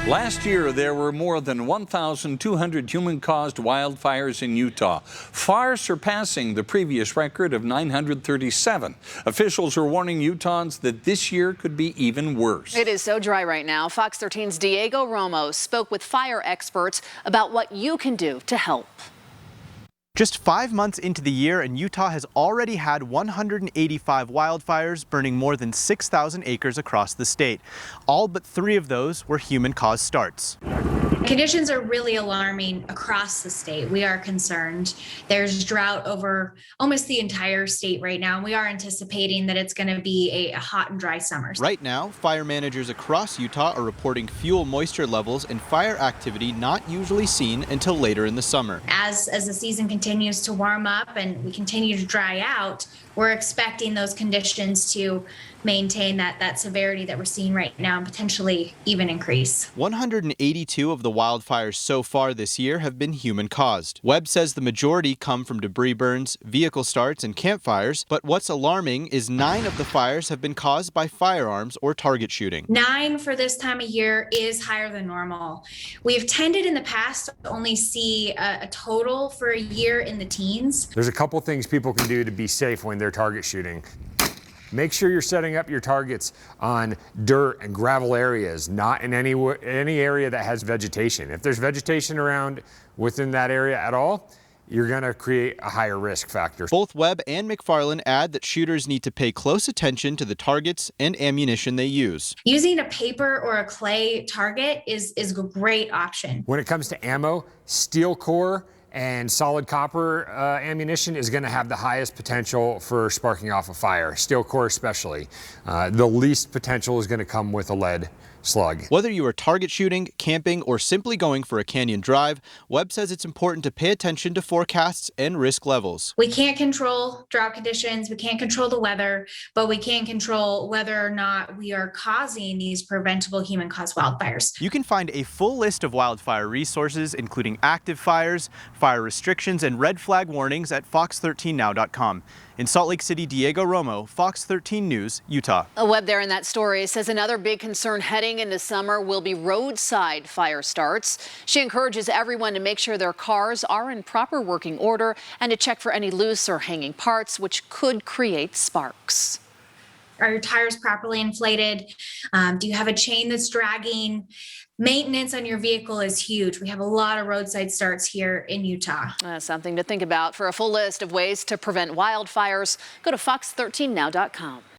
Last year, there were more than 1,200 human-caused wildfires in Utah, far surpassing the previous record of 937. Officials are warning Utahns that this year could be even worse. It is so dry right now. Fox 13's Diego Romo spoke with fire experts about what you can do to help. Just 5 months into the year, and Utah has already had 185 wildfires burning more than 6,000 acres across the state. All but 3 of those were human-caused starts. Conditions are really alarming across the state. We are concerned. There's drought over almost the entire state right now, and we are anticipating that it's going to be a hot and dry summer. Right now, fire managers across Utah are reporting fuel moisture levels and fire activity not usually seen until later in the summer. As the season continues to warm up and we continue to dry out, we're expecting those conditions to maintain that severity that we're seeing right now and potentially even increase. 182 of the wildfires so far this year have been human-caused. Webb says the majority come from debris burns, vehicle starts, and campfires, but what's alarming is 9 of the fires have been caused by firearms or target shooting. 9 for this time of year is higher than normal. We've tended in the past to only see a total for a year in the teens. There's a couple things people can do to be safe when they're target shooting. Make sure you're setting up your targets on dirt and gravel areas, not in any area that has vegetation. If there's vegetation around within that area at all, you're going to create a higher risk factor. Both Webb and McFarland add that shooters need to pay close attention to the targets and ammunition they use. Using a paper or a clay target is a great option. When it comes to ammo, steel core and solid copper ammunition is going to have the highest potential for sparking off a fire, steel core especially. The least potential is going to come with a lead slug. Whether you are target shooting, camping, or simply going for a canyon drive, Webb says it's important to pay attention to forecasts and risk levels. We can't control drought conditions, we can't control the weather, but we can control whether or not we are causing these preventable human-caused wildfires. You can find a full list of wildfire resources, including active fires, fire restrictions, and red flag warnings at fox13now.com. In Salt Lake City, Diego Romo, Fox 13 News, Utah. Webb there in that story says another big concern heading into summer will be roadside fire starts. She encourages everyone to make sure their cars are in proper working order and to check for any loose or hanging parts which could create sparks. Are your tires properly inflated? Do you have a chain that's dragging? Maintenance on your vehicle is huge. We have a lot of roadside starts here in Utah. Something to think about. For a full list of ways to prevent wildfires, go to fox13now.com.